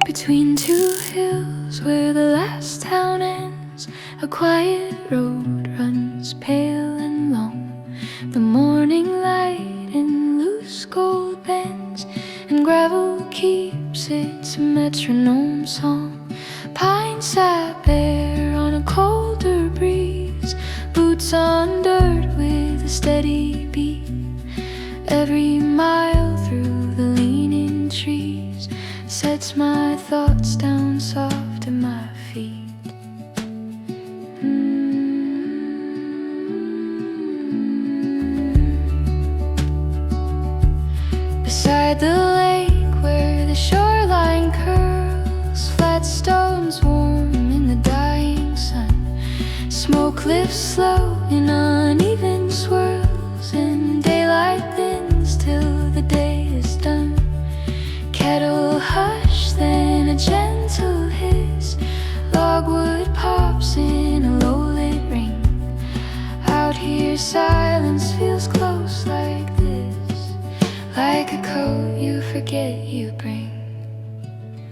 Between two hills where the last town ends, a quiet road runs pale and long. The morning light in loose gold bends, and gravel keeps its metronome song. Pine sap air on a colder breeze, boots on dirt with a steady beat. Every mile through the leaning trees sets my thoughts down soft at my feet. Beside the lake where the shoreline curls, flat stones warm in the dying sun. Smoke lifts slow in uneven swirls, and daylight thins till the day is done. Kettle hush, then a gentle hiss. Logwood pops in a low-lit ring. Out here silence feels close like this, like a coat you forget you bring.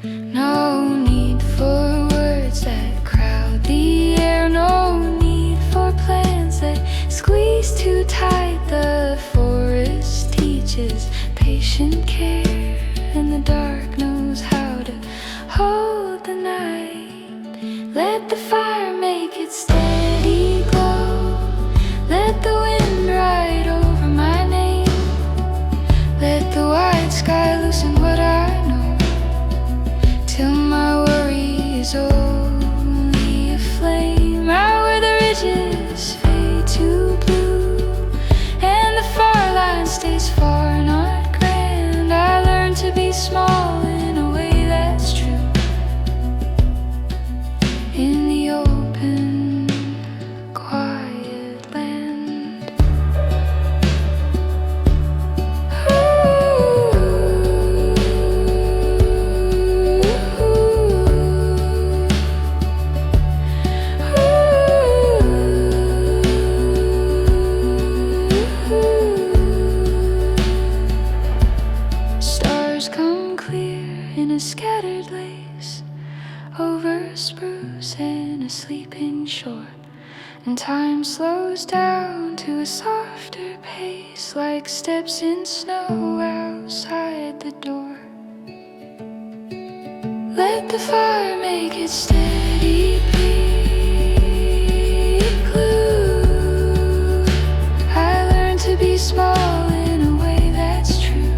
No need for words that crowd the air, no need for plans that squeeze too tight. The forest teaches patient care, and the dark knows how to hold the night. Let the fire make its steady glow, let the wind ride over my name. Let the wide sky loosen what I know, till my worry is only a flame. Out where the ridges fade to blue, and the far line stays far, not grand. I learned to be small in a way that's true, in the open, quiet land. Stars come clear in a scattered lace over a spruce and a sleeping shore, and time slows down to a softer pace, like steps in snow outside the door. Let the fire make it steady glue. I learned to be small in a way that's true,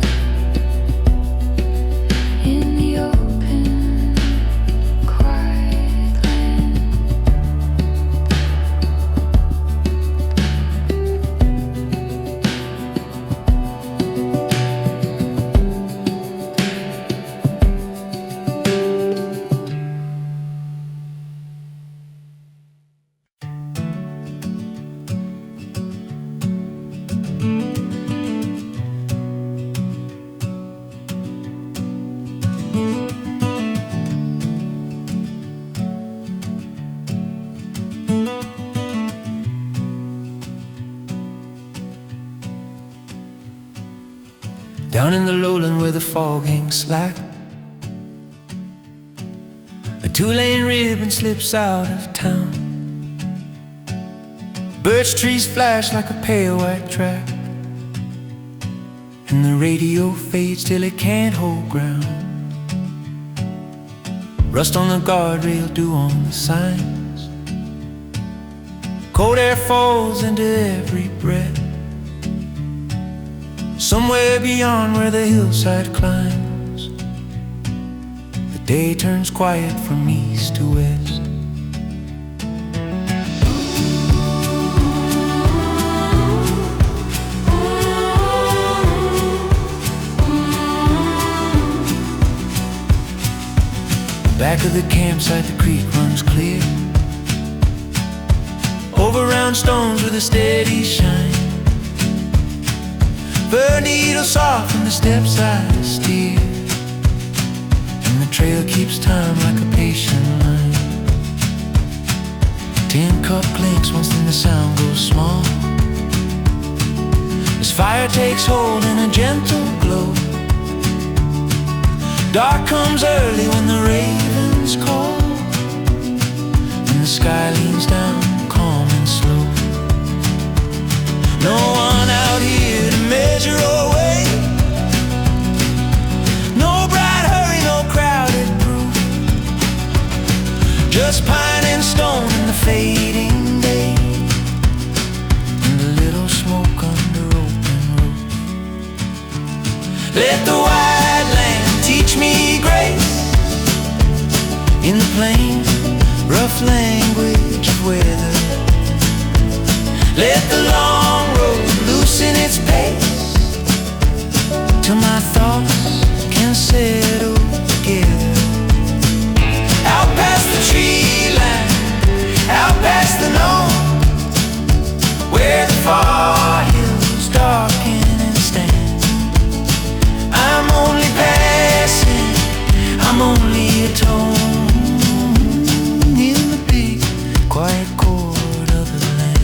in the open, quiet land. Down in the lowland where the fog hangs slack, a two-lane ribbon slips out of town. Birch trees flash like a pale white track, and the radio fades till it can't hold ground. Rust on the guardrail, dew on the signs. Cold air falls into every breath, somewhere beyond where the hillside climbs. The day turns quiet from east to west. Back of the campsite the creek runs clear, over round stones with a steady shine. Fir needles soften the steps I steer, and the trail keeps time like a patient line. Tin cup clinks once then the sound goes small, as fire takes hold in a gentle glow. Dark comes early when the ravens call, and the sky leans down calm and slow. No one out here to measure or weigh, no bright hurry, no crowded proof, just pine and stone in the fading day, and a little smoke under open roof. Let the wide land teach me grace in the plain, rough language of weather. Let the long road loosen its pace, till my thoughts can settle together. Out past the tree line, out past the known, where the far hills darken and stand. I'm only passing, I'm only a tone in the big quiet chord of the land.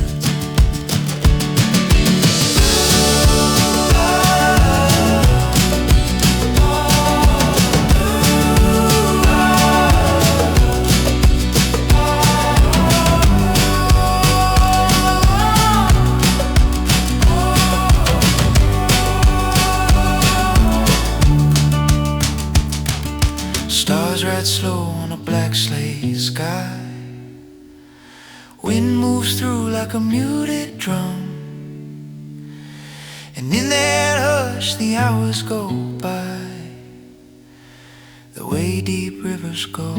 Stars ride slow on a black slate sky, wind moves through like a muted drum, and in that hush the hours go by, the way deep rivers go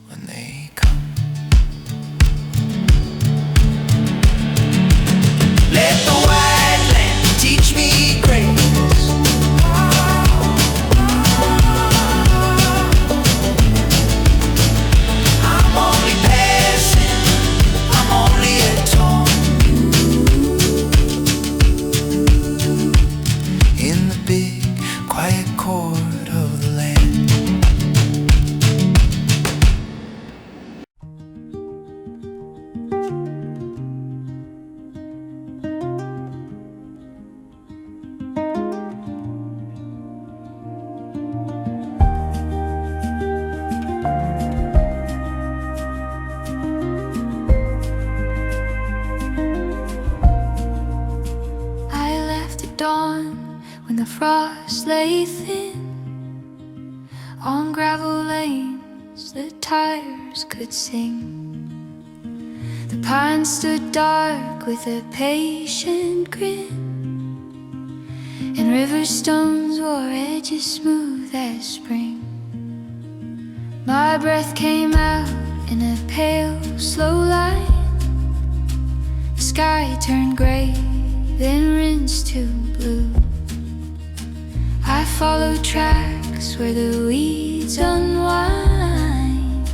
when they come. Let the white land teach me grace, frost lay thin on gravel lanes, the tires could sing. The pines stood dark with a patient grin, and river stones wore edges smooth as spring. My breath came out in a pale, slow line. The sky turned gray, then rinsed to blue. I followed tracks where the weeds unwind,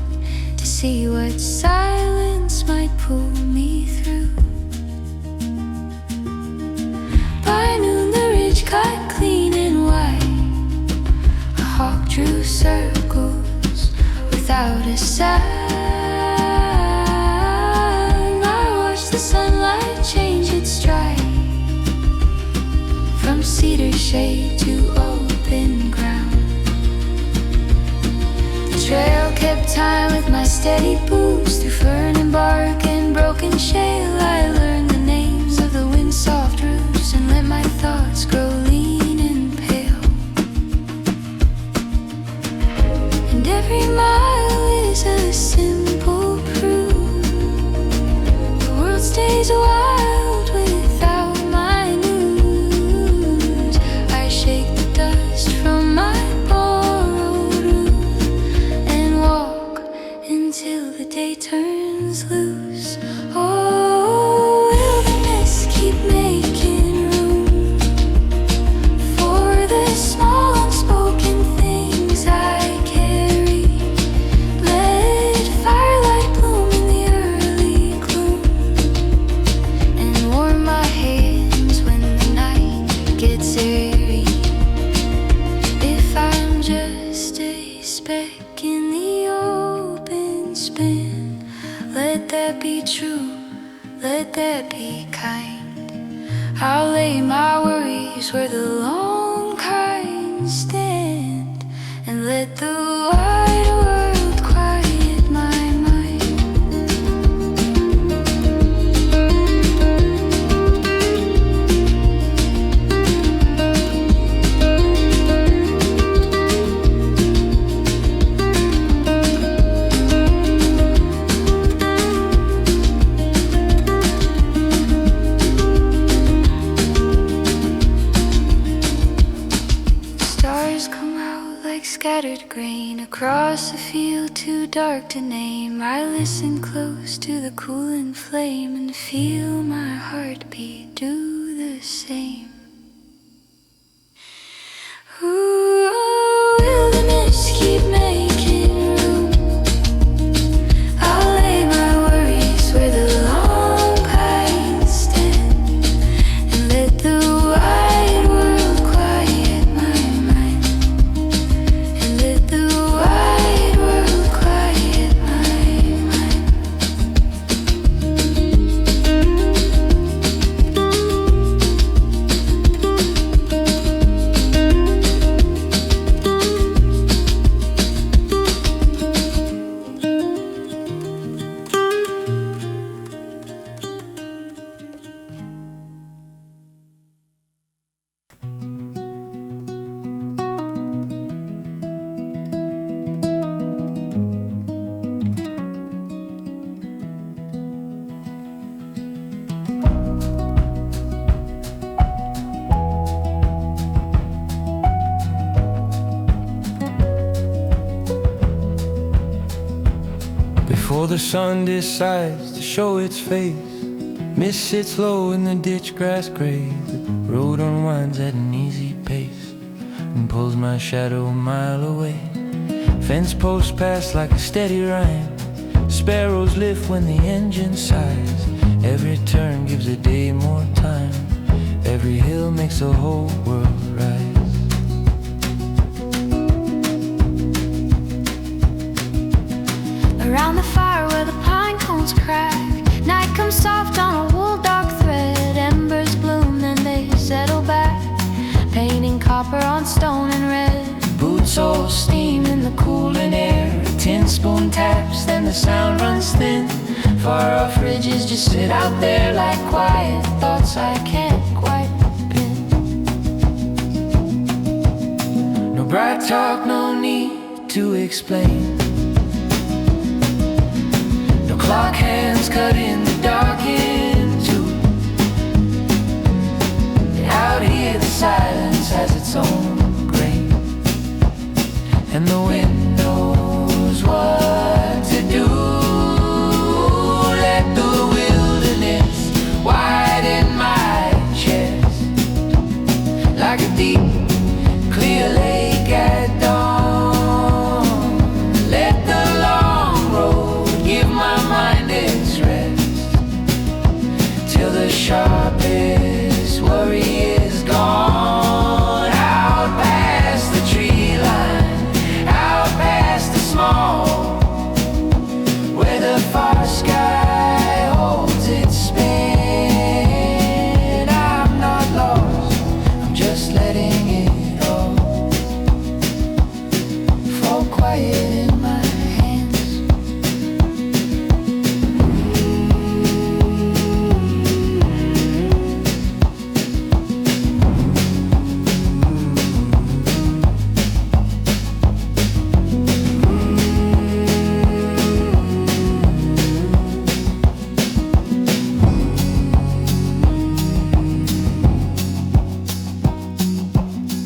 to see what silence might pull me through. By noon the ridge cut clean and white, a hawk drew circles without a sound. I watched the sunlight change its stride, from cedar shade to open ground. The trail kept time with my steady boots, through fern and bark and broken shale. I learned the names of the wind-soft roofs and let my thoughts grow lean and pale. And every mile is a simple proof the world stays wild without my news. I shake the dust from my borrowed roof and walk until the day turns loose. Oh, wilderness, keep making room. true, let that be kind. I'll lay my worries where the lone kind stand, and let the wide world quiet my mind. Scattered grain across a field too dark to name. I listen close to the cooling flame and feel my heartbeat do the same. Ooh, wilderness, keep making room. I'll lay my worries where the long pines stand, and let the wide world quiet my mind. Let the wide world quiet my mind. Before the sun decides to show its face, mist sits low in the ditch grass gray. The road unwinds at an easy pace and pulls my shadow a mile away. Fence posts pass like a steady rhyme. Sparrows lift when the engine sighs. Every turn gives a day more time. Every hill makes the whole world rise. Around the fire where the pine cones crack, night comes soft on a wool dark thread. Embers bloom, then they settle back, painting copper on stone and red. Boots all steam in the cooling air. A tin spoon taps, then the sound runs thin. Far off ridges just sit out there like quiet thoughts I can't quite pin. No bright talk, no need to explain. Clock hands cut in the dark in two. Out here the silence has its own grain, and the wind knows what to do. Let the wilderness widen my chest like a deep, clear lake at dawn. Let the long road give my mind its rest, till the sharpest worry is gone. Out past the tree line, out past the small, where the far sky holds its span. I'm not lost, I'm just letting it all fall quiet in my hands.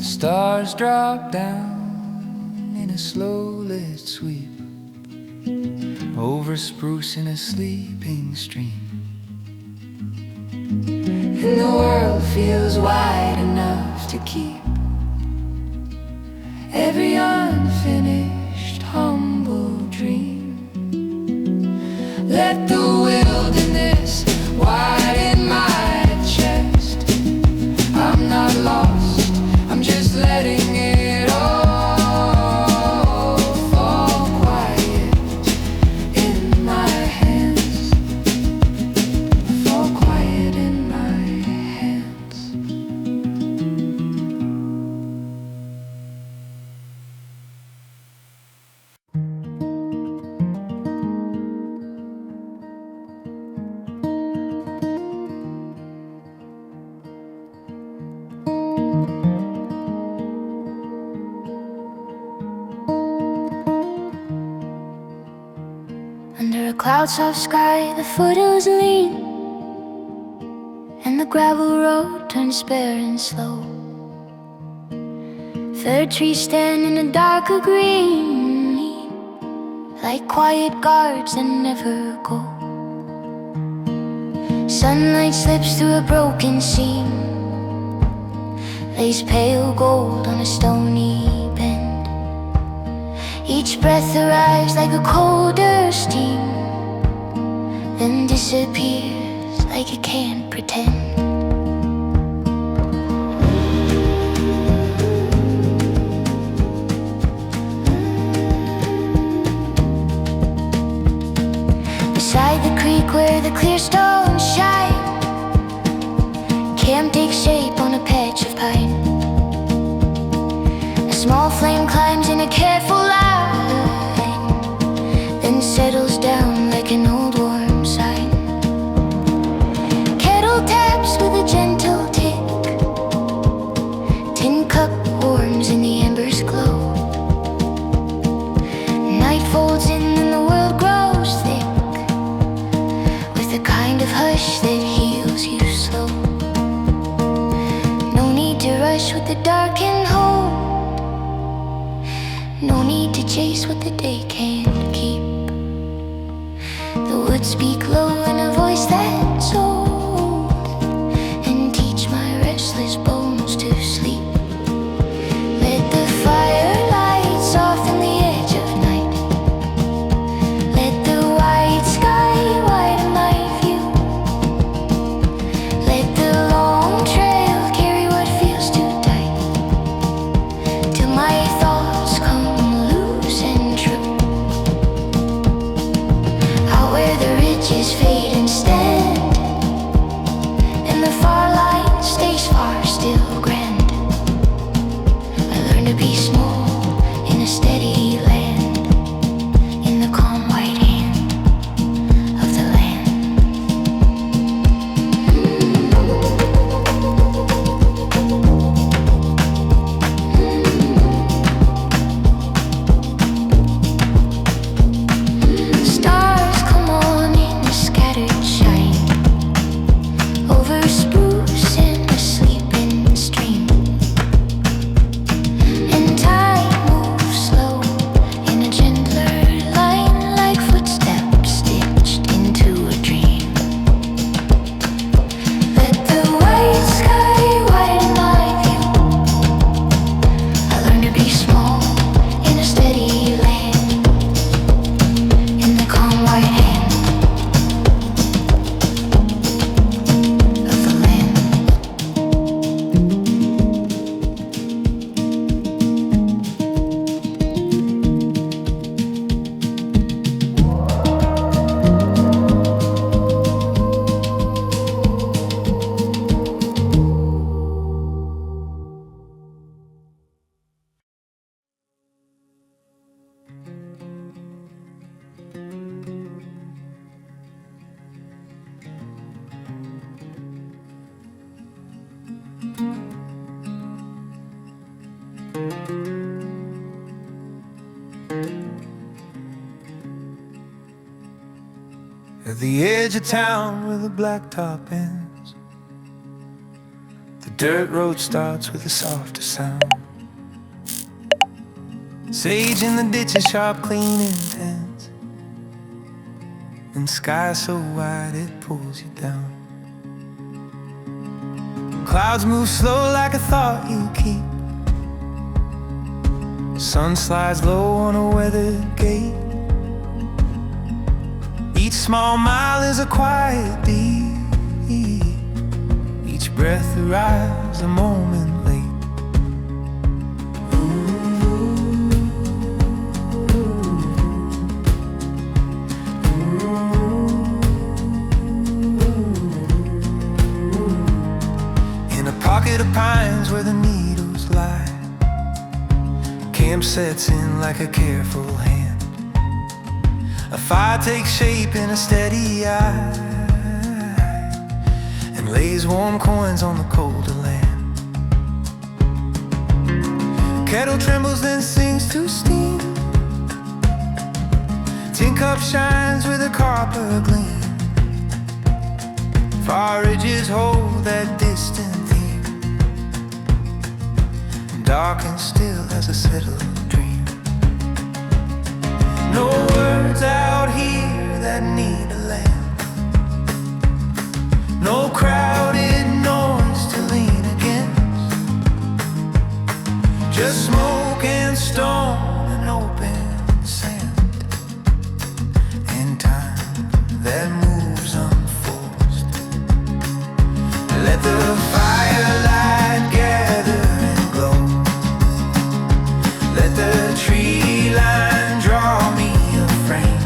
Stars drop down in a slow lit sweep over spruce in a sleeping stream, and the world feels wide enough to keep every unfinished humble dream. Let the wilderness widen my chest. I'm not lost, I'm just letting it all fall quiet in my hands. clouds off sky, the foothills lean, and the gravel road turns bare and slow. Fir trees stand in a darker green, like quiet guards that never go. Sunlight slips through a broken seam, lays pale gold on a stony bend. Each breath arrives like a colder steam, then disappears like it can't pretend. Beside the creek where the clear stones shine, camp takes shape on a patch of pine. A small flame climbs in a careful line, then settles down like an old warm sign. Kettle taps with a gentle tick, tin cup warms in the embers glow. Night folds in and the world grows thick, with the kind of hush that heals you slow. No need to rush with the dark and hold, no need to chase what the day can't keep. The woods speak low in a voice that's old, and teach my restless bones to sleep. Let the firelight soften the edge of night, let the white sky widen my view, let the long trail carry what feels too tight, till my thoughts come loose and true. Out where the ridges fade and stand, and the far line stays far still grand, I learn to be small in a steady land, in the calm white hand of the land. Stars come on in a scattered shine, over spruce and a sleeping stream, and time moves slow in a gentler line, like footsteps stitched into a dream. Let the white sky widen my view, I learn to be small in a steady land, in the calm white hand of the land. At the edge of town where the blacktop ends, the dirt road starts with a softer sound. Sage in the ditches, sharp, clean, intense, and sky so wide it pulls you down. Clouds move slow like a thought you keep, sun slides low on a weathered gate. Each small mile is a quiet beat, each breath arrives a moment late. In a pocket of pines where the needles lie, camp sets in like a careful hand. A fire takes shape in a steady eye, and lays warm coins on the colder land. Kettle trembles then sings to steam, tin cup shines with a copper gleam. Far ridges hold that distant theme, dark and still as a settled dream. No words out here that need a lamp, no crowded noise to lean against, just smoke and stone and open sand, and time that moves unforced. Let the firelight gather and glow, let the tree line draw me a frame,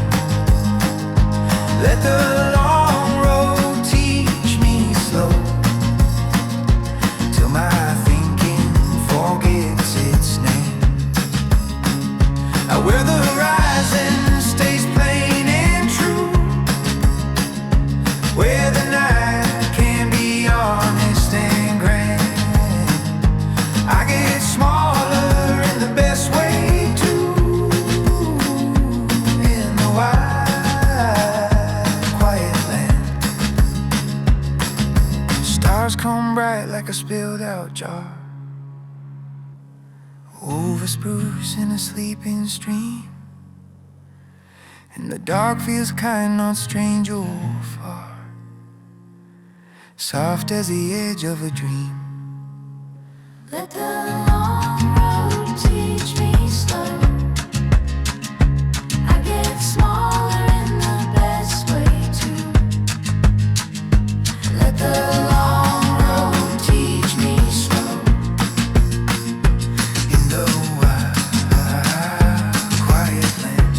let the long road teach me slow, till my thinking forgets its name. Where the horizon stays plain and true, where the night can be honest and grand. I get smaller in the best way too, in the wide, quiet land. Stars come bright like a spilled out jar, over spruce in a sleeping stream, and the dark feels kind, not strange or far, soft as the edge of a dream. Let the long road teach me slow. I get smaller in the best way too. Let the long road teach me slow. In the wide, quiet land.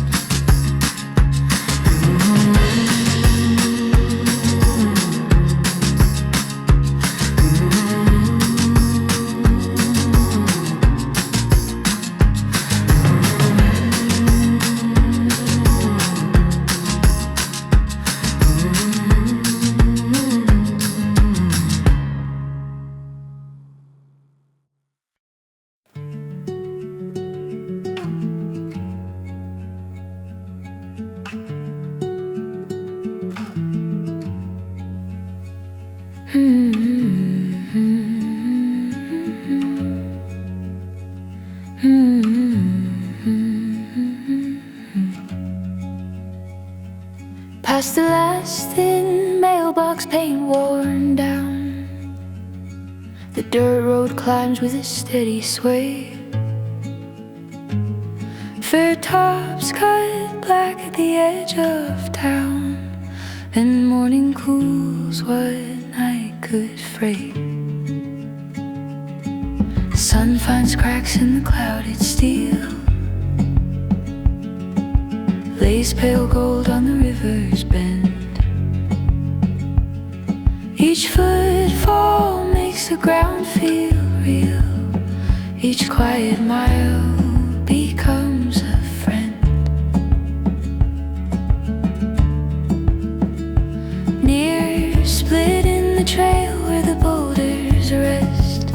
Past the last thin mailbox paint worn down, the dirt road climbs with a steady sway. Fair tops cut black at the edge of town, and morning cools what night could fray. The sun finds cracks in the clouded steel, lays pale gold on the river's bend. Each footfall makes the ground feel real, each quiet mile becomes a friend. Near split in the trail where the boulders rest,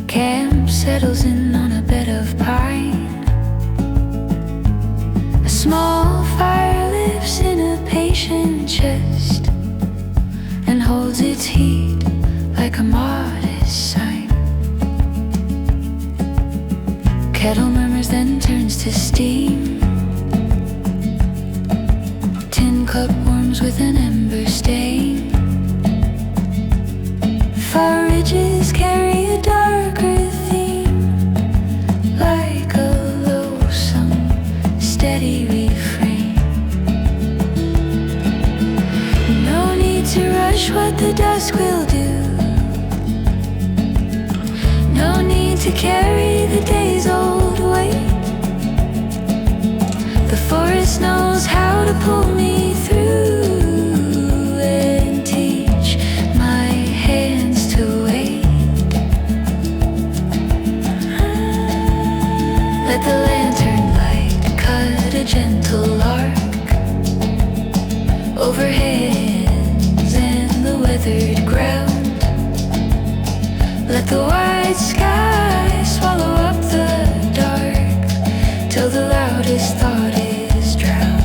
camp settles in on a bed of pine. A small fire lives in a patient chest and holds its heat like a modest sign. Kettle murmurs, then turns to steam. Tin cup warms with an ember stain. Far ridges carry a darker theme, like a low-sung, steady refrain. No need to rush what the dusk will do, no need to carry the day's old weight. The forest knows how to pull me through and teach my hands to wait. Let the lanternlight cut a gentle arc over heads and the weathered ground. Let the white sky swallow up the dark till the loudest thought is drowned.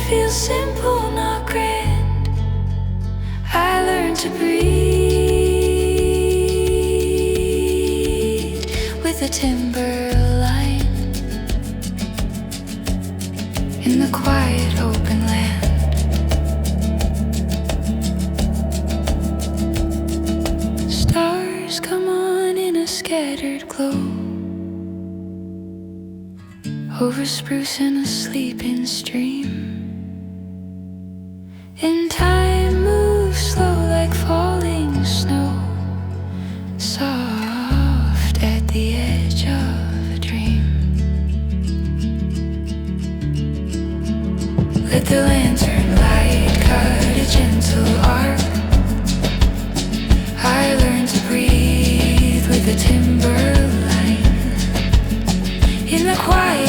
feels simple, not grand. I learned to breathe with a timberline in the quiet open land. Stars come on in a scattered glow over spruce and a sleeping stream, and time moves slow like falling snow, soft at the edge of a dream. Let the lantern light cut a gentle arc. I learned to breathe with a timberline in the quiet.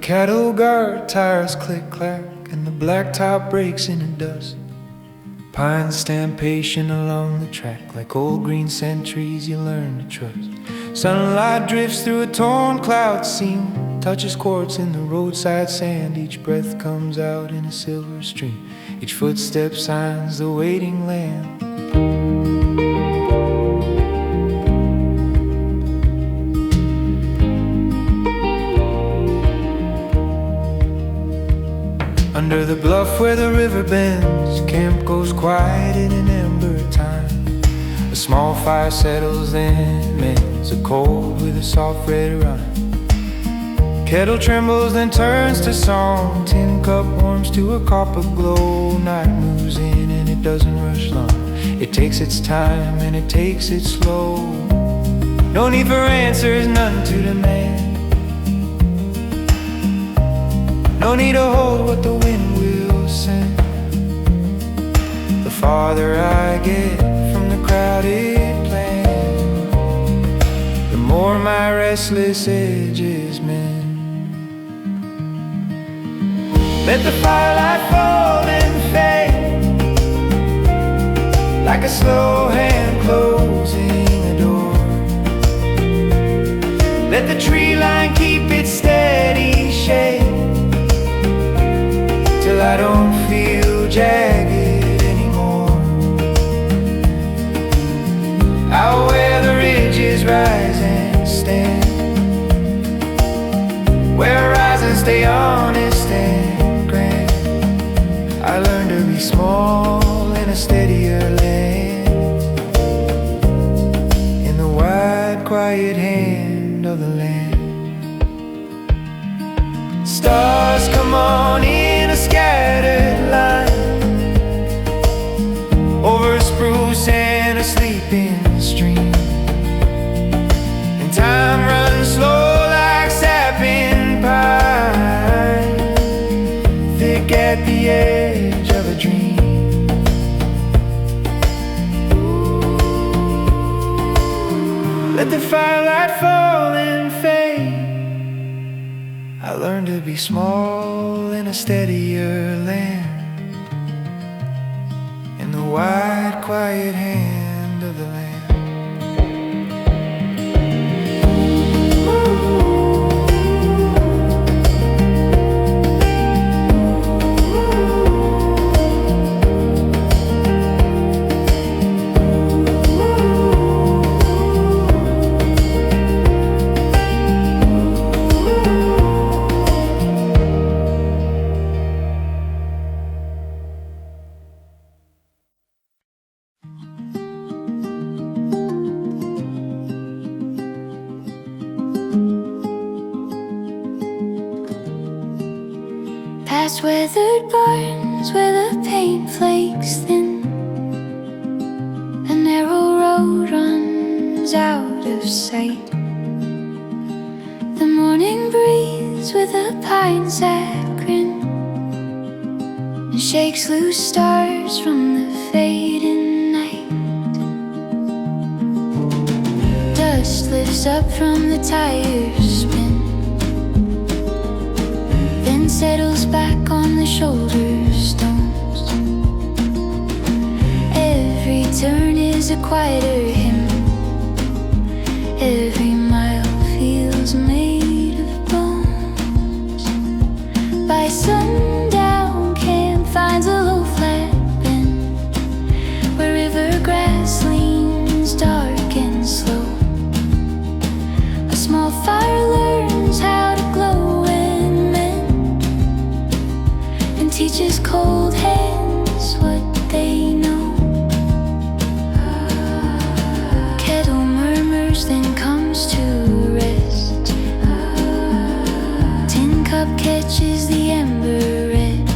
Cattle guard tires click clack and the blacktop breaks into dust. Pines stand patient along the track like old green sentries you learn to trust. Sunlight drifts through a torn cloud seam, touches quartz in the roadside sand. Each breath comes out in a silver stream, each footstep signs the waiting land. Under the bluff where the river bends, camp goes quiet in an ember time. A small fire settles then mends a cold with a soft red rhyme. Kettle trembles then turns to song, tin cup warms to a copper glow. Night moves in and it doesn't rush long, it takes its time and it takes it slow. No need for answers, none to demand. No need to hold what the wind will send. The farther I get from the crowded plain, the more my restless edges mend. Let the firelight fall and fade like a slow hand closing a door. Let the tree line keep its steady shade till I don't feel jagged anymore. Out where the ridges rise and stand, where horizons stay honest and grand, I learned to be small in a steadier land, in the wide quiet hand of the land. Stars come on in a scattered line over a spruce and a sleeping stream, and time runs slow like sapping pine, thick at the edge of a dream. Let the firelight fall and fade. I learned to be small in a steadier land, in the wide quiet hand of the land. Past weathered barns where the paint flakes thin. A narrow road runs out of sight. The morning breeze with a pine sap grin and shakes loose stars from the fading night. Dust lifts up from the tires spin, then settles back on the shoulder stones. Every turn is a quieter hymn. Every mile feels made of bones. By sundown, camp finds a low flat bend where river grass leans dark and slow. A small fire learns how to glow and mend, and teaches cold hands what they know. Kettle murmurs, then comes to rest. Tin cup catches the ember red.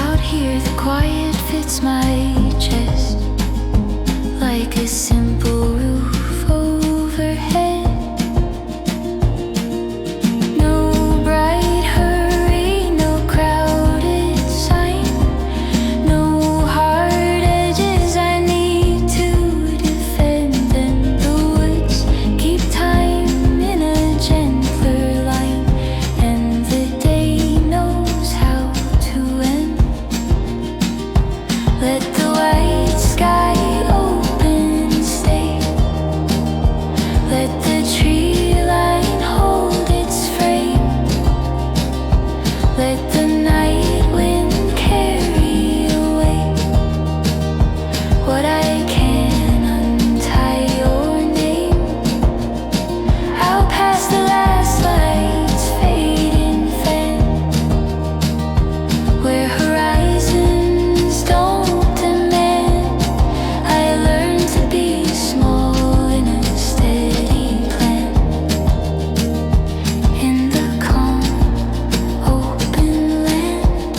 Out here the quiet fits my chest like a simple roof overhead. No bright hurry, no crowded sign, no hard edges I need to defend. And the woods keep time in a gentler line, and the day knows how to end. Let the white sky open and stay. Let the tree line hold its frame. Let the night wind carry away what I can. Untie your name. Out past the last lights fading fan, where horizons don't demand. I learned to be small in a steady plan. In the calm, open land,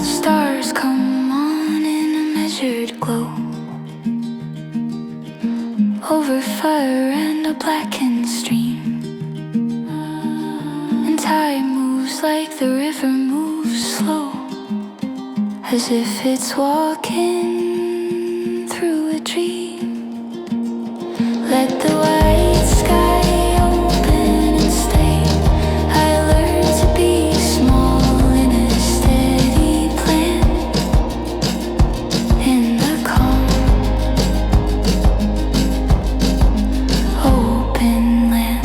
stars come on in a measured glow, over fire and a blackened stream. And time moves like the river moves slow, as if it's walking through a dream. Let the white sky open and stay. I learned to be small in a steady plan. In the calm, open land.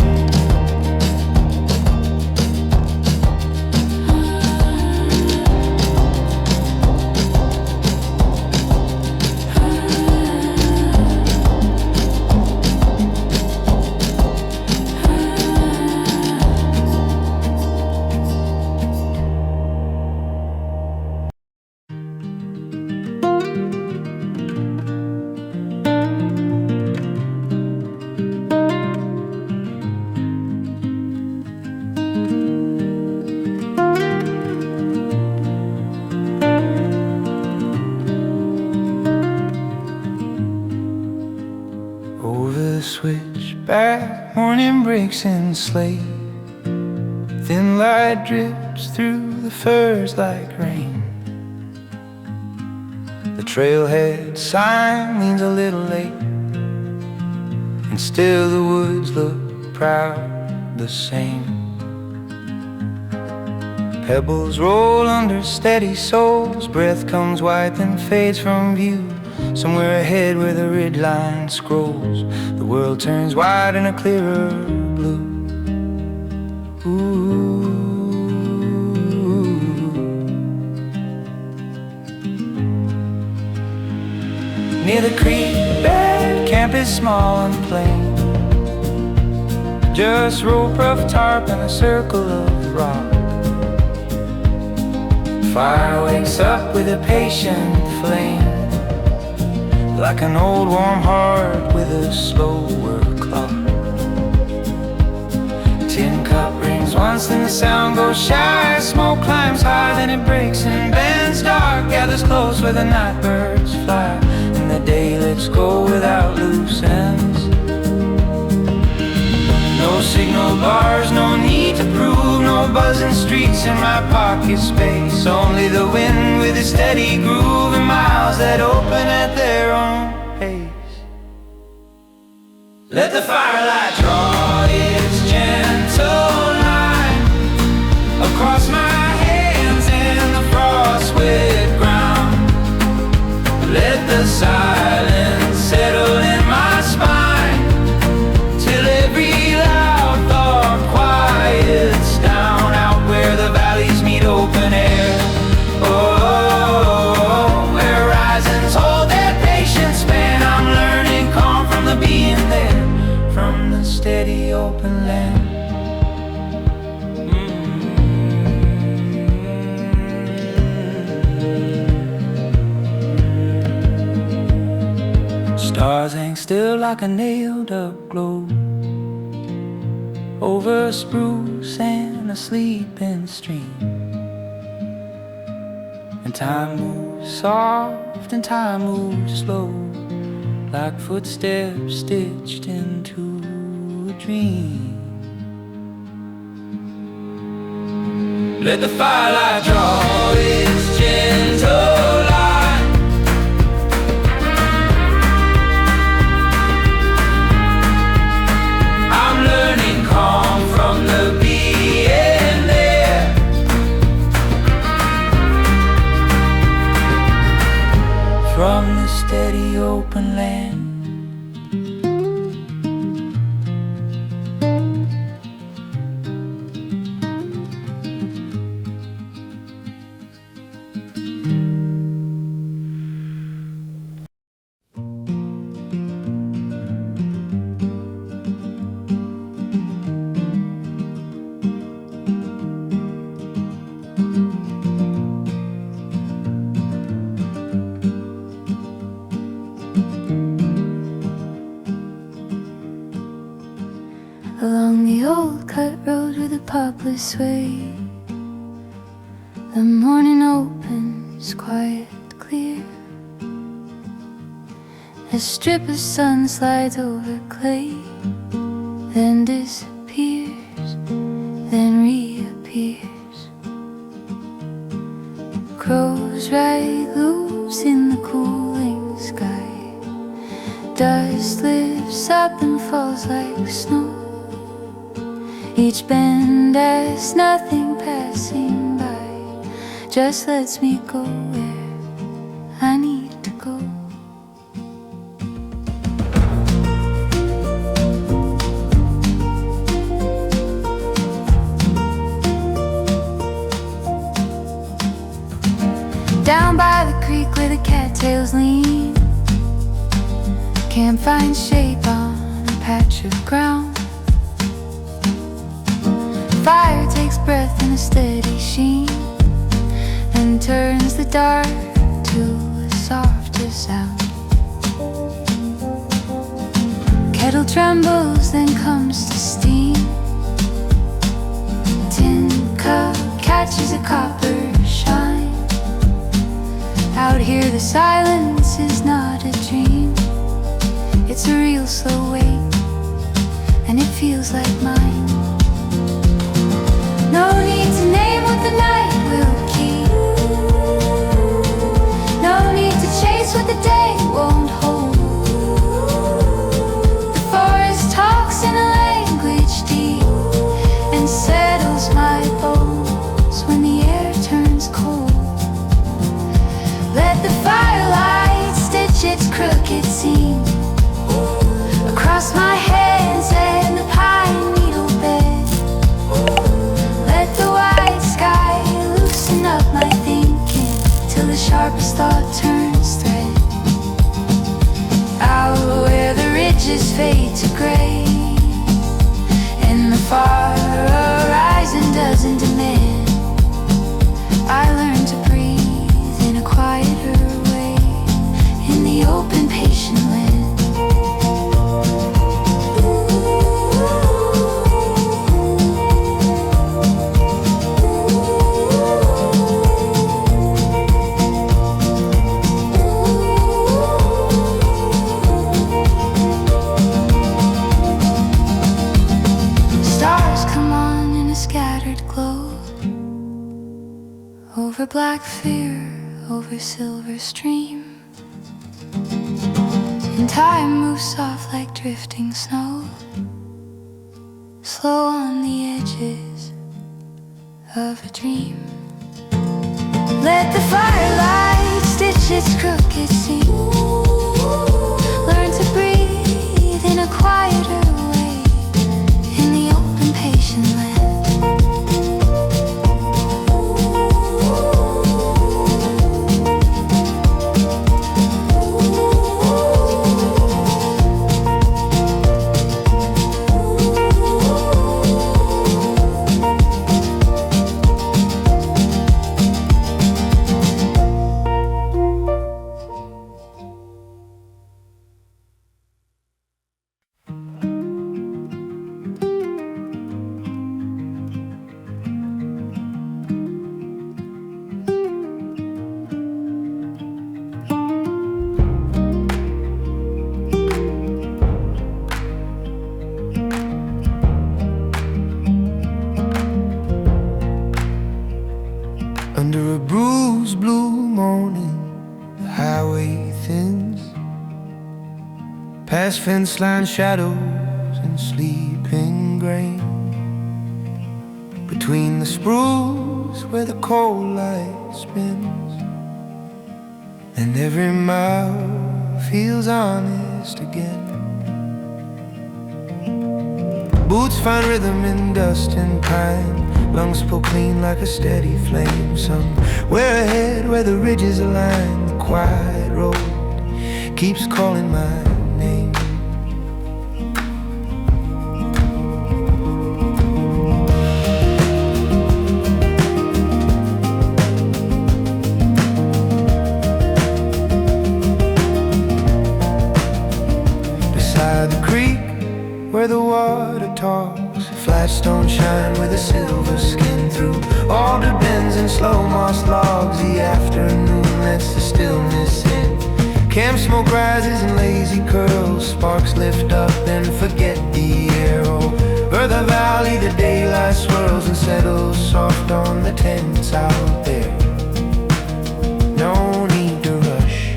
Over the switchback, morning breaks in sleigh. Thin light drips through the firs like rain. The trailhead sign leans a little late, and still the woods look proud the same. Pebbles roll under steady soles, breath comes white then fades from view. Somewhere ahead where the ridge line scrolls, the world turns white in a clearer blue. Ooh. Near the creek bed, camp is small and plain. Just rope, rough tarp, and a circle of rock. Fire wakes up with a patient flame, like an old warm heart with a slower clock. Tin cup rings silence, then the sound goes shy. Smoke climbs high, then it breaks and bends. Dark gathers close where the night birds fly, and the day lets go without loose ends. No signal bars, no need to prove, no buzzing streets in my pocket space. Only the wind with a steady groove and miles that open at their own pace. Let the firelight draw its gentle line across my hands and the frost-wet ground. Let the silence settle in my spine till every loud thought quiets down. Out where the valleys meet open air, oh, where horizons hold their patient span. I'm learning calm from the being there, from the steady open land. Stars hang still like a nailed up globe over a spruce and a sleeping stream. And time moves soft and time moves slow, like footsteps stitched into a dream. Let the firelight draw its gentle line I'm learning calm from the being there, from the steady open land. Along the old cut road where the poplars sway, the morning opens quiet, clear. A strip of sun slides over clay, then disappears, then reappears. Crows ride loose in the cooling sky. Dust lifts up and falls like snow. Each bend as nothing passing by just lets me go where I need to go. Down by the creek where the cattails lean, can't find shape on a patch of ground. Fire takes breath in a steady sheen and turns the dark to a softer sound. Kettle trembles, then comes to steam. Tin cup catches a copper shine. Out here the silence is not a dream. It's a real slow wait, and it feels like mine. No need to name what the night will keep. No need to chase what the day won't hold. The forest talks in a language deep and settles my bones when the air turns cold. Let the firelight stitch its crooked seam across my hands and the pine needle bed. Let the white sky loosen up my thinking till the sharpest thought turns thread. Out where the ridges fade to gray and the far horizon doesn't demand, I learn to breathe in a quieter way in the open patient land. over black fear, over silver stream. And time moves soft like drifting snow, slow on the edges of a dream. Let the firelight stitch its crooked seam. Learn to breathe in a quieter way in the open patient land. Under a bruised blue morning, the highway thins, past fence line shadows and sleeping grain. Between the spruce where the cold light spins, and every mile feels honest again. Boots find rhythm in dust and pine, lungs pull clean like a steady flame. Somewhere ahead where the ridges align, the quiet road keeps calling my name. Beside the creek where the water talks, flat stone shine with a silver skin. Through alder bends and slow moss logs, the afternoon lets the stillness in. Camp smoke rises in lazy curls, sparks lift up and forget the air. Over the valley the daylight swirls and settles soft on the tents out there. No need to rush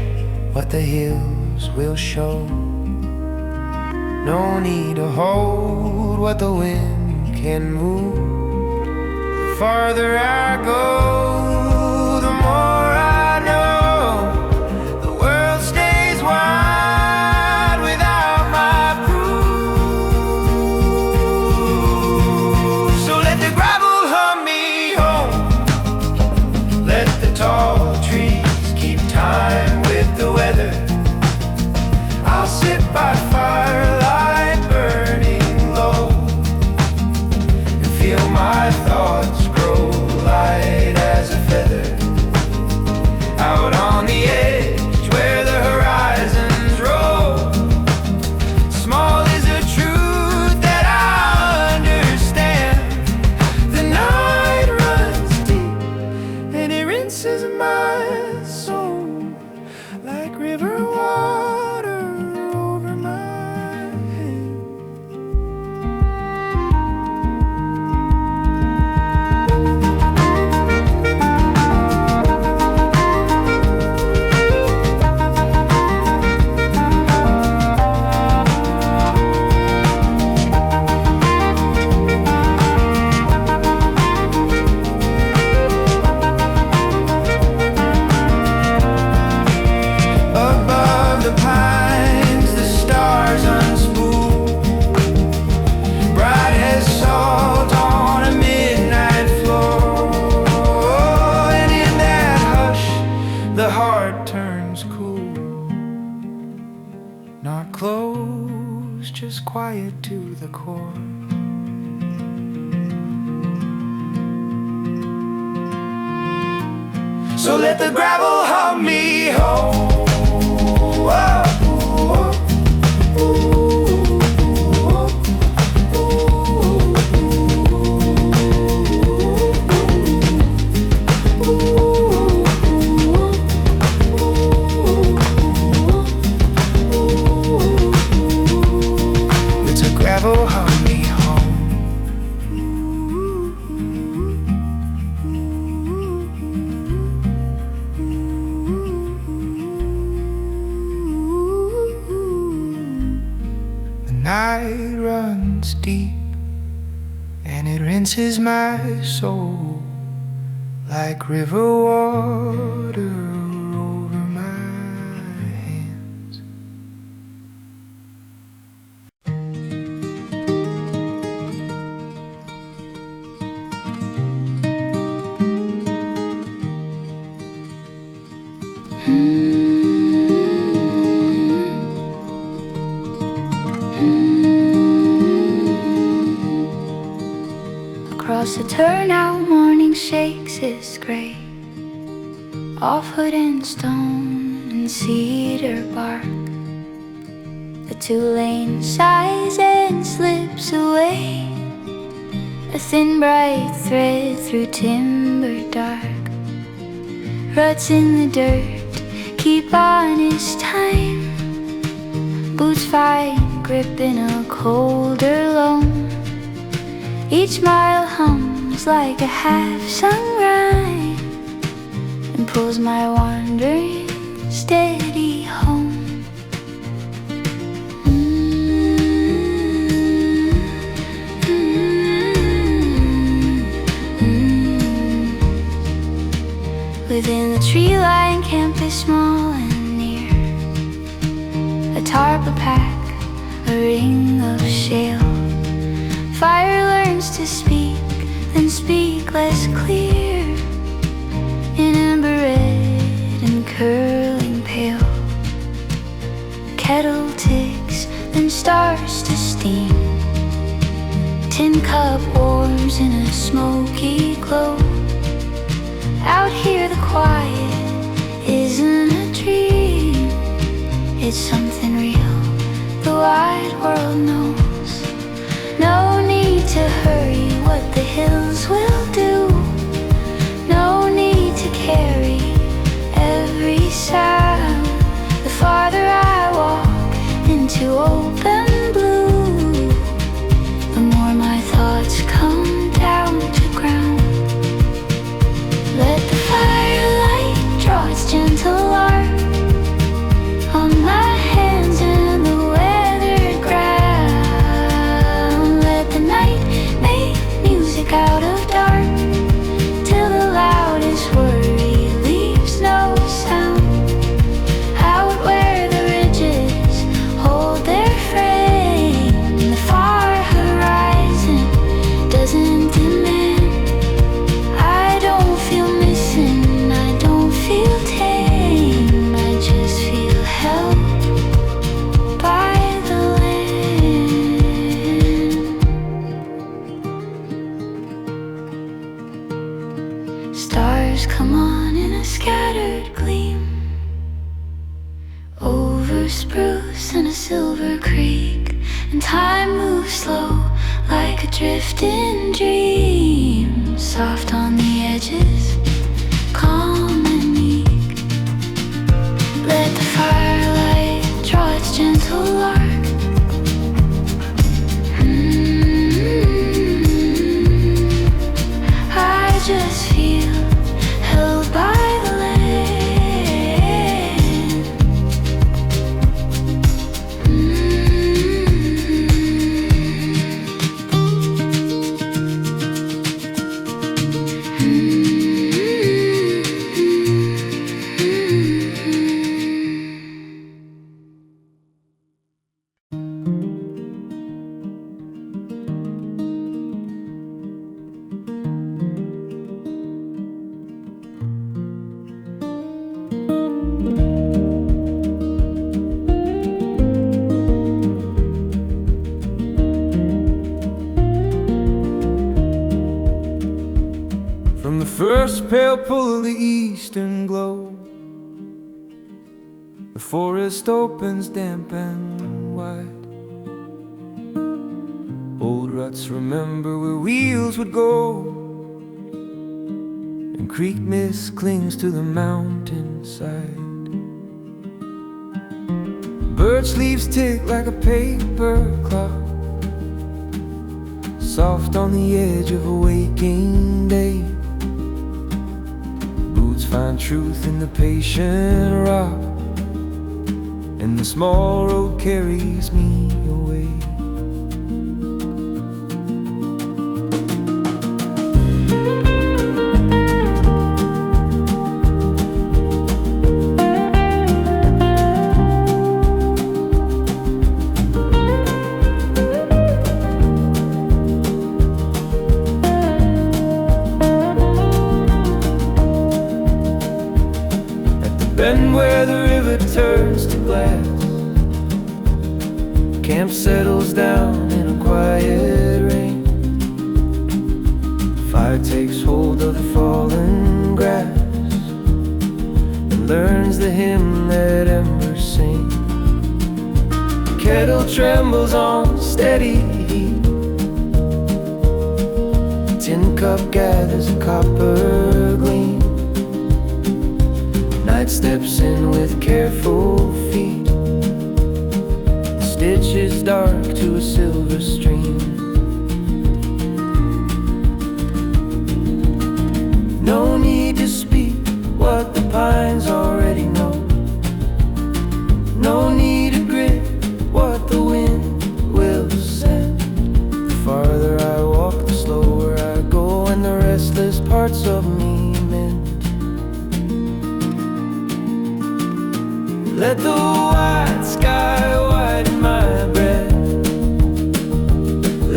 what the hills will show, no need to hold what the wind can move. The farther I go, the more I know the world stays wide without my proof. So let the gravel hum me home, let the tall trees keep time with the weather. I'll sit by firelight burning low and feel my thoughts grow light as a feather. Out on the edge where the horizons roll, small is a truth that I understand. The night runs deep and it rinses my soul like river water over my head. Above the pines, the stars unspool, bright as salt on a midnight floor. And in that hush, the heart turns cool, not closed, just quiet to the core. So let the gravel hum me home. It's a gravel hum me home. and it rinses my soul like river water over my hands. Across the turnout, morning shakes its grey off wood and stone and cedar bark. The two-lane sighs and slips away, a thin bright thread through timber dark. Ruts in the dirt keep on his time, boots fight grip in a colder loam. Each mile hums like a half-sung rhyme and pulls my wandering steady home. Within the tree-lined campus, small and near, a tarp, a pack, a ring of shale. Fire learns to speak, then speak less clear, in amber red and curling pale. Kettle ticks, then starts to steam. Tin cup warms in a smoky glow. Out here the quiet isn't a dream, it's something real the wide world knows. No need to hurry, what the hills will do. No need to carry every sound. The farther I walk into open blue, the more my thoughts come down to ground. Let the firelight draw its gentle arc on my hands and the weathered ground. Let the night make music out of dark, till the loudest worry leaves no sound. Out where the ridges hold their frame, the far horizon doesn't demand. I don't feel missing, I don't feel tame, I just feel held by the land. Stars come on in a scattered gleam, over spruce and a silver creek, and time moves slow like a drifting dream, soft on the edges, calm and meek. Let the firelight draw its gentle arc. I just feel held by the land. From the first pale pull of the eastern glow, the forest opens damp and wide. Old ruts remember where wheels would go, and creek mist clings to the mountainside. Birch leaves tick like a paper clock, soft on the edge of a waking day. Boots find truth in the patient rock, and the small road carries me away. wood turns to glass. Camp settles down in a quiet rain. Fire takes hold of the fallen grass and learns the hymn that embers sing. Kettle trembles on steady heat. Tin cup gathers a copper gleam. Night steps in with careful feet. The stitch is dark to a silver stream. No need to speak what the pines already know. No need to grit what the wind will send. The farther I walk, the slower I go, and the restless parts of me mend. Let the white sky widen my breath.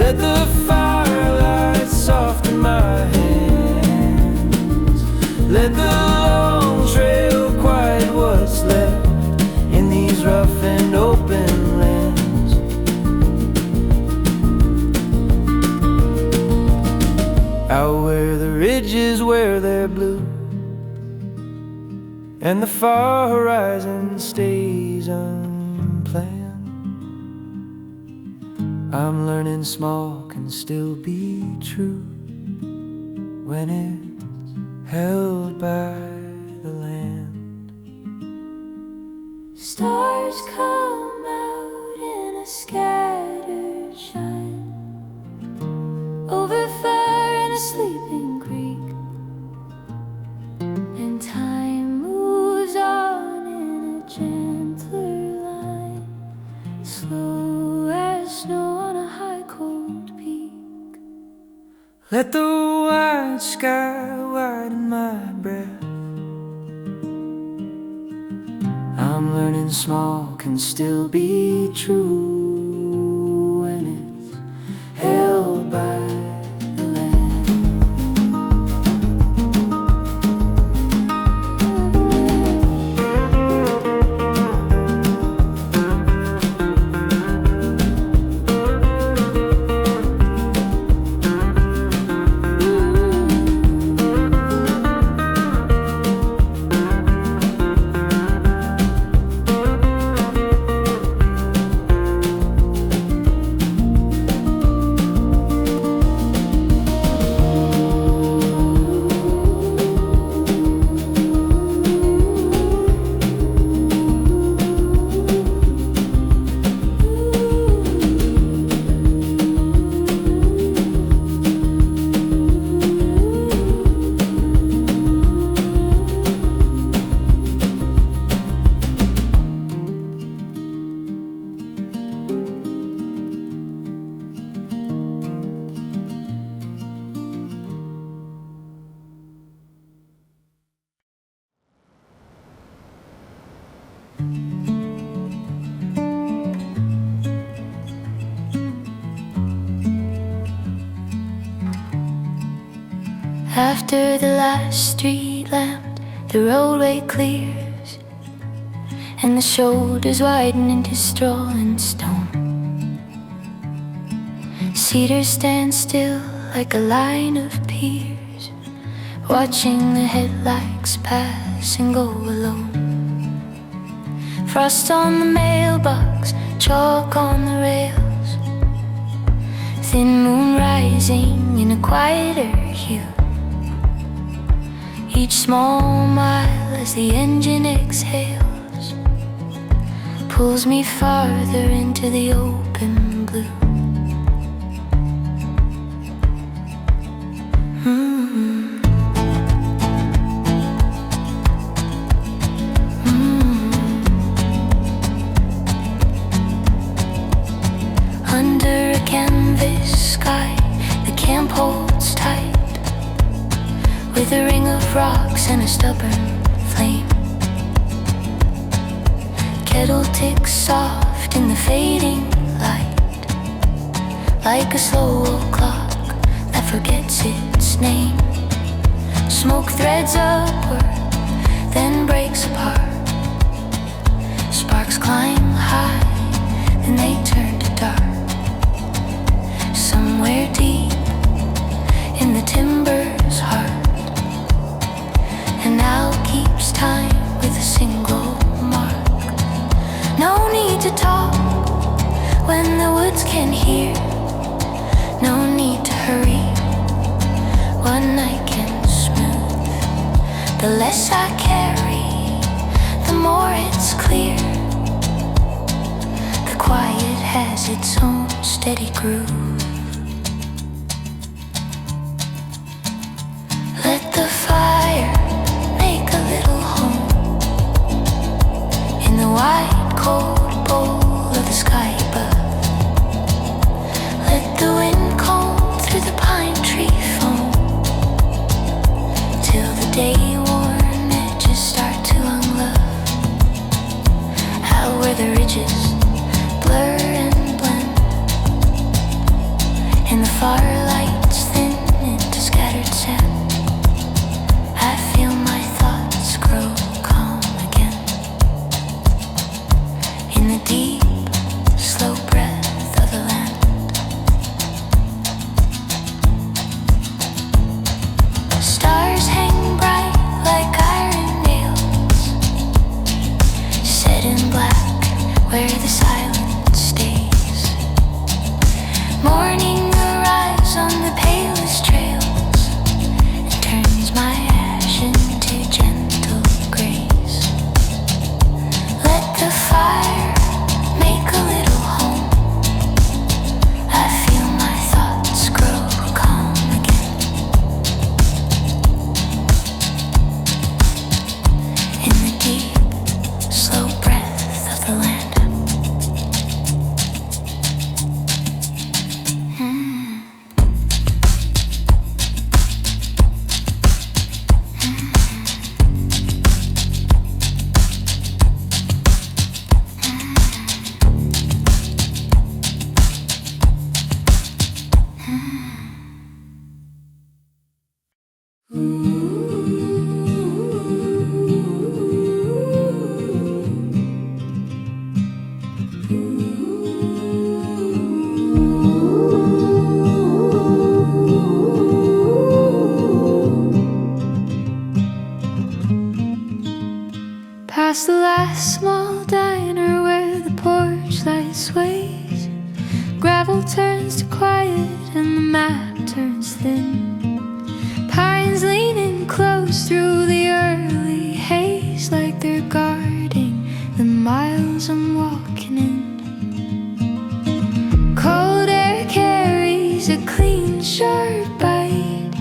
Let the firelight soften my hands. Let the long trail quiet what's left in these rough and open lands. Out where the ridges wear their blue and the far horizon stays unplanned, I'm learning small can still be true when it's held by the land. Stars come out in a scattered shine over fire and a sleeping creek, and time moves on in a gentler line, slow as snow on a high cold peak. Let the white sky widen my breath. I'm learning small can still be true when it's held by the land. After the last street lamp, the roadway clears, and the shoulders widen into straw and stone. Cedars stand still like a line of piers, watching the headlights pass and go alone. Frost on the mailbox, chalk on the rails, thin moon rising in a quieter hue. Each small mile as the engine exhales pulls me farther into the open blue. Under a canvas sky, the camp holds tight, with a ring of rocks and a stubborn flame. Kettle ticks soft in the fading light, like a slow old clock that forgets its name. Smoke threads upward, then breaks apart, The less I carry, the more it's clear. The quiet has its own steady groove. Let the fire make a little home in the white cold bowl of the sky above. Let the wind comb through the pine tree foam till the day-worn edges start to unglove. Out where the ridges blur and blend, and the far lights thin into scattered sand, I feel my thoughts grow calm again. In the deep, slow breath of the land. Stars hang bright like iron nails, set in black where the silence stays. Morning arrives on the palest trails and turns my ash into gentle grace. Let the fire make a little home. I feel my thoughts grow calm again. In the deep, slow breath of the land. Past the last small diner where the porch light sways, gravel turns to quiet and the mat turns thin. Pines leaning close through the early haze, like they're guarding the miles I'm walking in. Cold air carries a clean, sharp bite.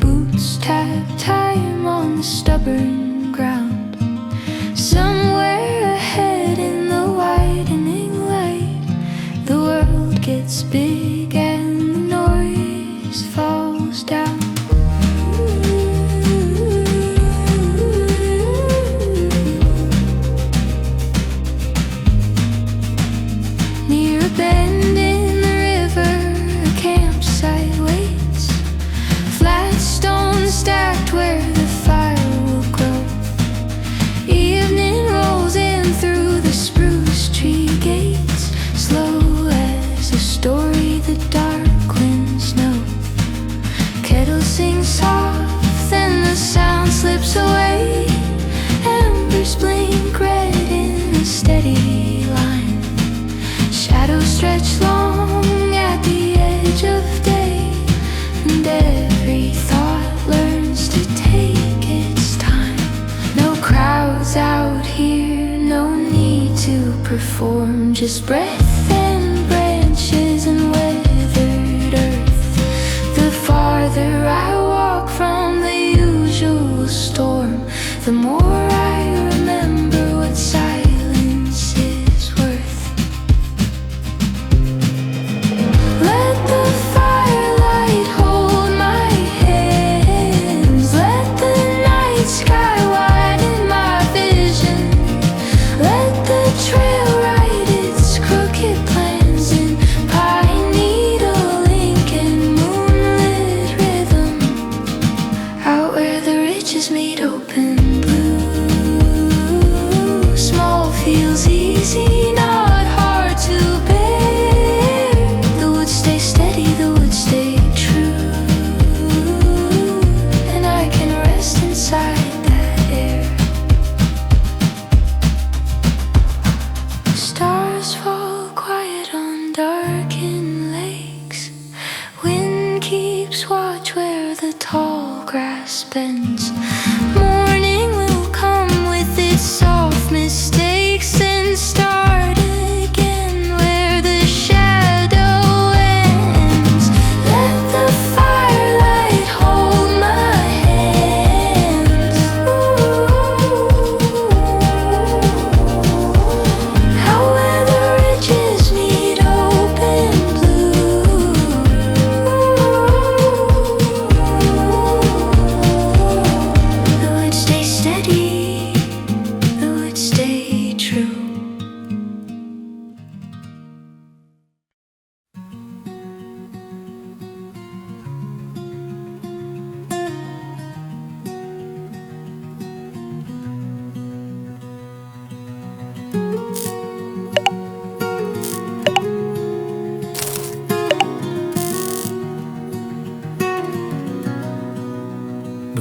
Boots tap time on the stubborn ground. Somewhere ahead in the widening light, the world gets big and the noise falls down. Near a bend in the river, a campsite waits. Flat stones stacked where the fire will grow. Evening rolls in through the spruce tree gates, slow as a story the dark winds know. Kettle sings soft, then the sound slips away. Embers blink red in a steady line. Shadows stretch long at the edge of day, and every thought learns to take its time. No crowds out here, no need to perform, just breath and branches and weathered earth. The farther I walk from the usual storm, the more I remember what silence is worth. Let the firelight hold my hands. Let the night sky widen my vision. Let the trail write its crooked plans in pine needle ink and moonlit rhythm. Out where the ridges meet open blue, small feels easy, not hard to bear. The woods stay steady, the woods stay true, and I can rest inside that air. Stars fall quiet on darkened lakes. Wind keeps watch where the tall grass bends. Morning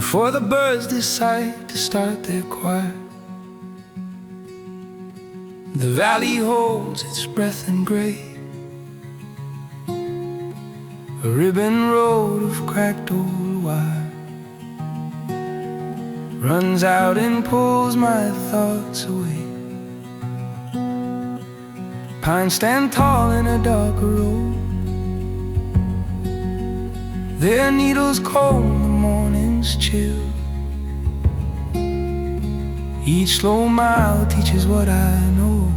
before the birds decide to start their choir. The valley holds its breath in gray, a ribbon road of cracked old wire runs out and pulls my thoughts away. Pines stand tall in a darker road, their needles cold, the morning's chill. Each slow mile teaches what I know.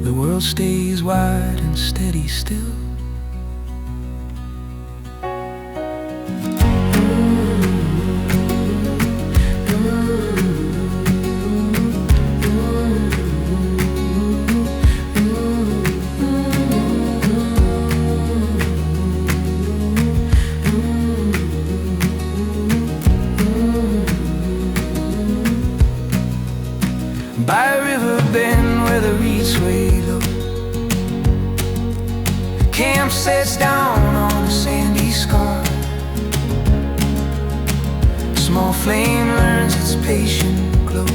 The world stays wide and steady still. By a river bend where the reeds sway low, the camp sets down on a sandy scar. A small flame learns its patient glow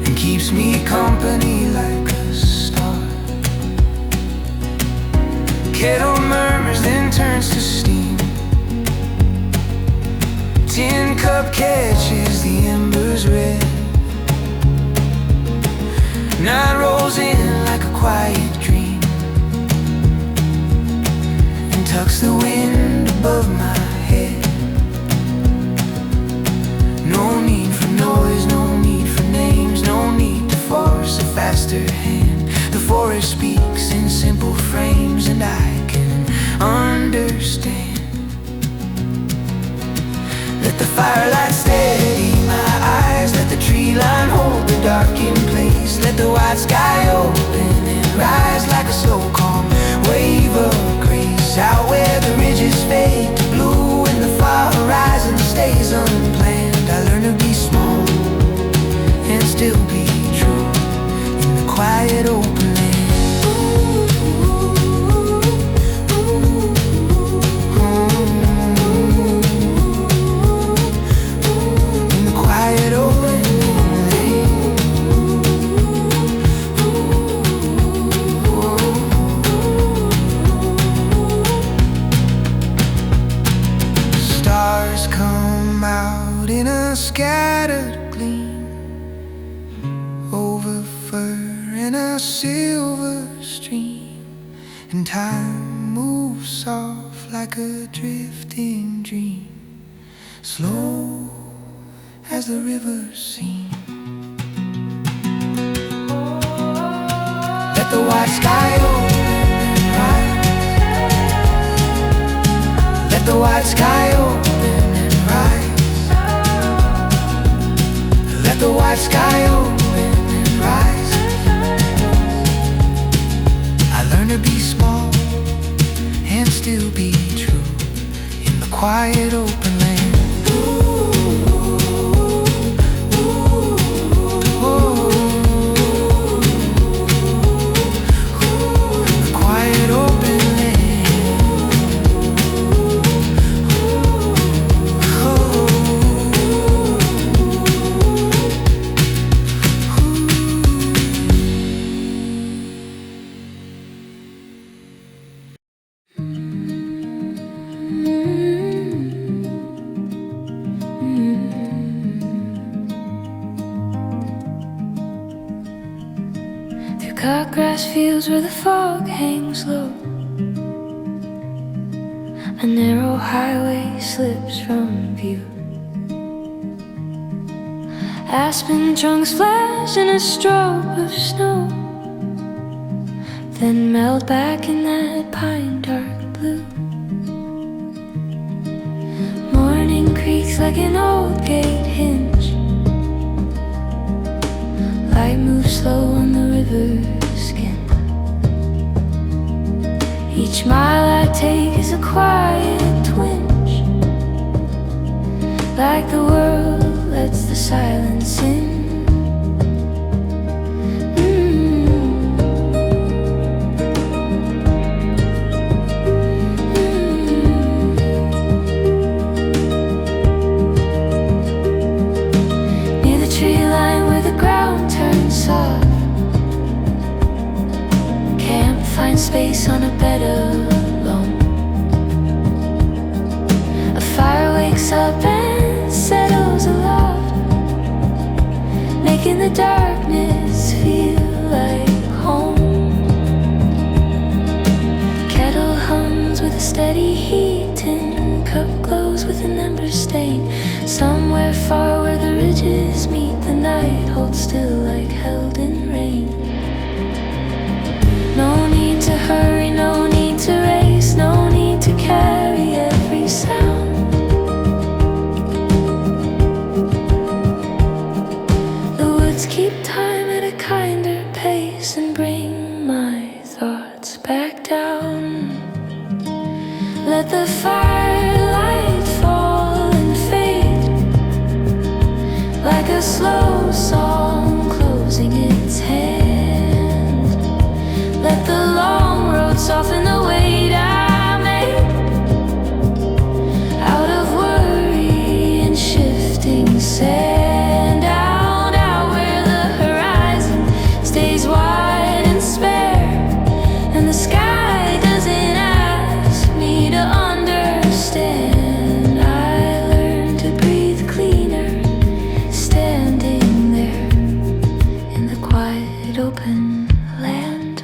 and keeps me company like a star. Kettle murmurs, then turns to steam. Tin cup catches the embers red. Night rolls in like a quiet dream and tucks the wind above my head. No need for noise, no need for names, no need to force a faster hand. The forest speaks in simple frames and I can understand. Let the firelight steady my eyes, let the tree line hold the dark in place. Let the white sky open and rise like a slow calm wave of grace. Out where the ridges fade to blue and the far horizon stays unplanned, I learn to be small and still be true in the quiet open land. In a scattered gleam over fur in a silver stream, and time moves soft like a drifting dream, slow as the river seems. Let the white sky open and rise. Let the white sky open and rise. Let the white sky open and rise. I learn to be small and still be true in the quiet open land. Cut grass fields where the fog hangs low, a narrow highway slips from view. Aspen trunks flash in a strobe of snow, then melt back in that pine dark blue. Morning creaks like an old gate hinge, light moves slow on the river skin. Each mile I take is a quiet twinge, like the world lets the silence in. a bed alone. A fire wakes up and settles aloft, making the darkness feel like home. Kettle hums with a steady heat, tin cup glows with an ember stain. Somewhere far where the ridges meet, the night holds still like held in rain. No need to hurry, no need to race, no need to carry every sound. The woods keep time at a kinder pace and bring my thoughts back down. Let the firelight fall and fade like a slow song closing its hand. Let the long road soften the weight I made out of worry and shifting sand. Out where the horizon stays wide and spare, and the sky doesn't ask me to understand. I learned to breathe cleaner, standing there in the quiet open land.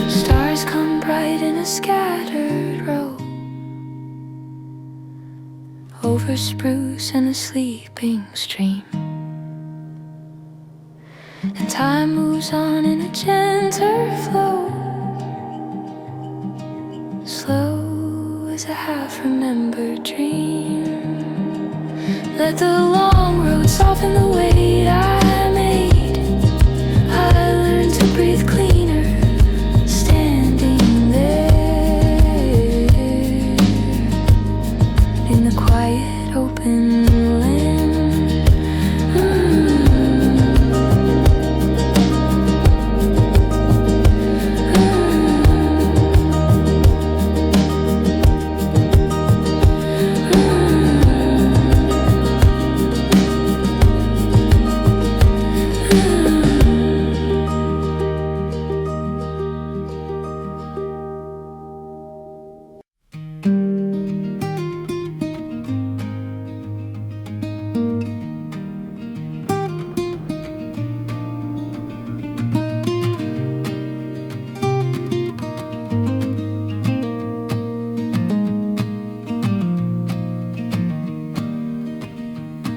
Stars come bright in a scattered row over spruce and a sleeping stream, and time moves on in a gentler flow, slow as a half-remembered dream. Let the long road soften the weight I made. I learned to breathe cleaner, standing there in the quiet open land.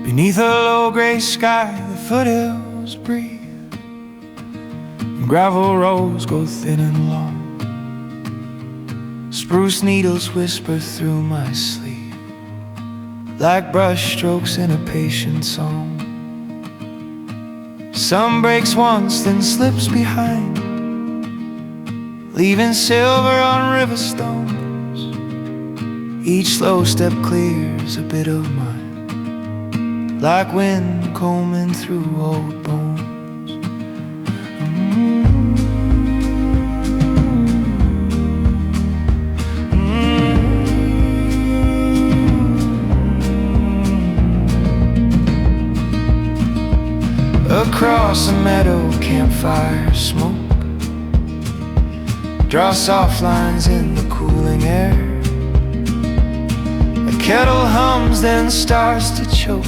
Beneath a low gray sky, the foothills breathe, and gravel roads go thin and long. Spruce needles whisper through my sleep, like brush strokes in a patient song. Sun breaks once, then slips behind, leaving silver on river stones. Each slow step clears a bit of mine, like wind combing through old bones. Across a meadow, campfire smoke draw soft lines in the cooling air. A kettle hums, then starts to choke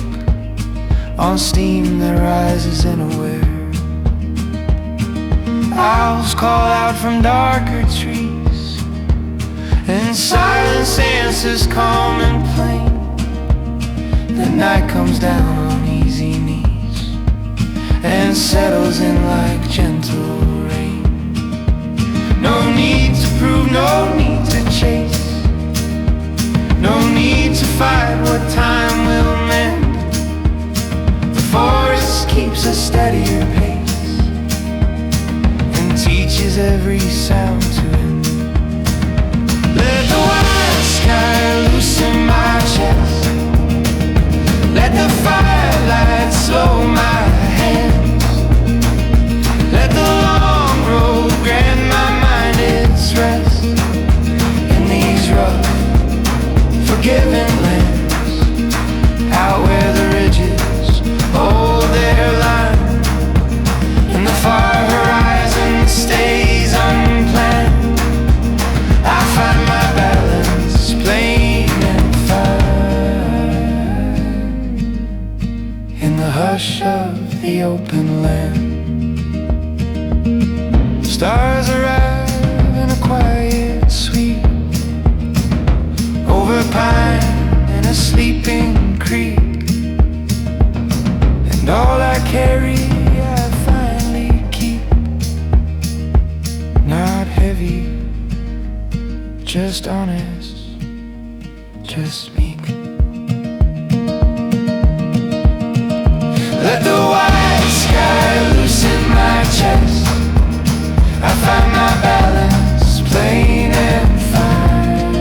on steam that rises unaware. Owls call out from darker trees, and silence answers calm and plain. The night comes down on easy knees and settles in like gentle rain. No need to prove, no need to chase, no need to fight what time will mend. The forest keeps a steadier pace and teaches every sound to end. Let the wild sky loosen my chest, let the fire the hush of the open land. Stars arrive in a quiet sweep over pine and a sleeping creek, and all I carry I finally keep. Not heavy, just honest, just meek. Let the white sky loosen my chest. I find my balance plain and fine.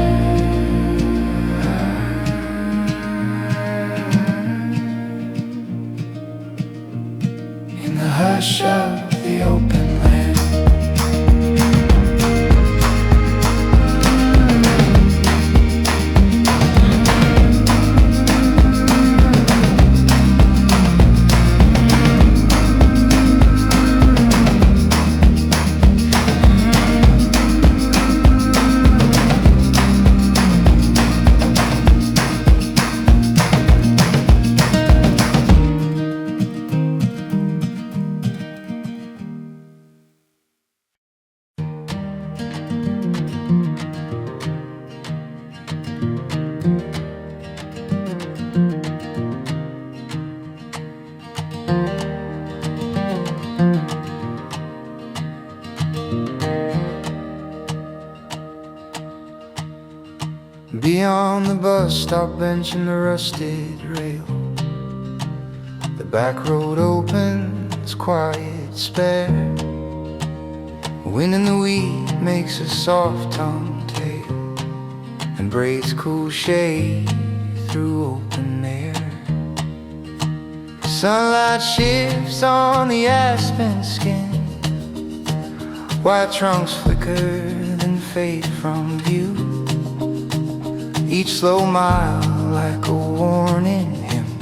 In the hush of the open land. Beyond the bus stop bench and the rusted rail, the back road opens, quiet, spare. Wind in the weed makes a soft tongue tail and braids cool shade through open air. Sunlight shifts on the aspen skin, white trunks flicker then fade from view. Each slow mile like a warning hymn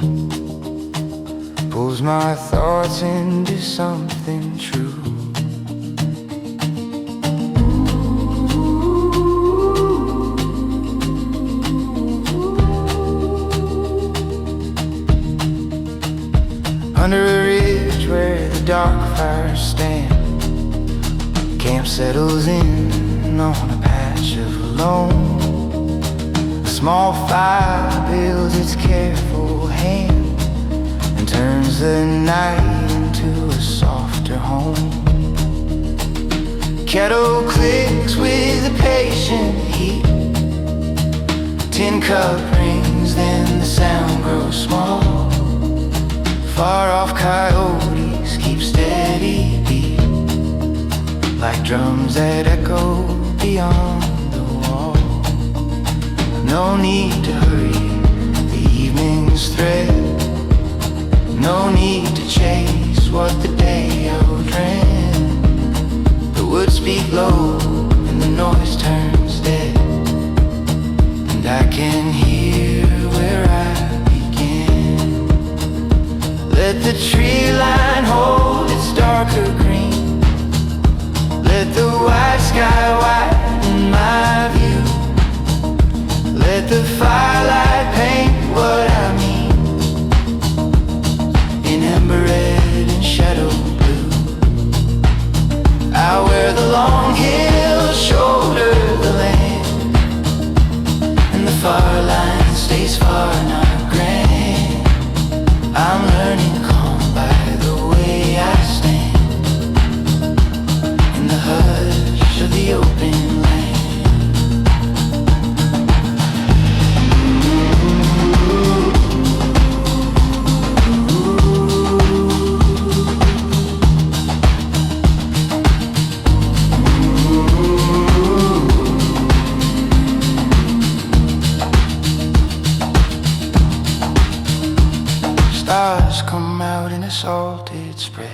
pulls my thoughts into something true. Under a ridge where the dark fires stand, camp settles in on a patch of loam. A small fire builds its careful hand and turns the night into a softer home. Kettle clicks with a patient heat, tin cup rings, then the sound grows small. Far off coyotes keep steady beat, like drums that echo beyond the wall. No need to hurry the evening's thread, no need to chase what the day outran. The woods speak low and the noise turns dead, and I can hear where I began. Let the tree line hold its darker green, let the white sky widen my view, let the firelight paint what I mean in amber red and shadow blue. I wear the long hills, shoulder the land, and the far line stays far, not grand. I'm learning calm by the way I stand in the hush of the open land. Stars come out in a salted spread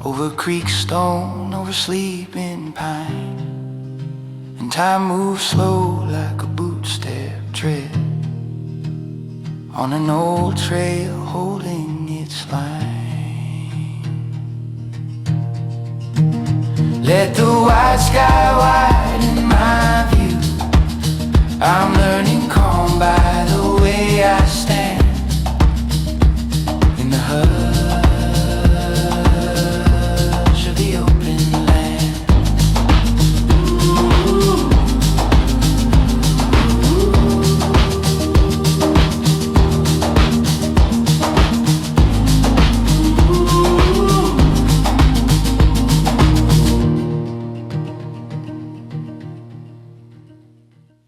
over creek stone, over sleeping pine, and time moves slow like a boot-step tread on an old trail holding its line. Let the white sky widen my view,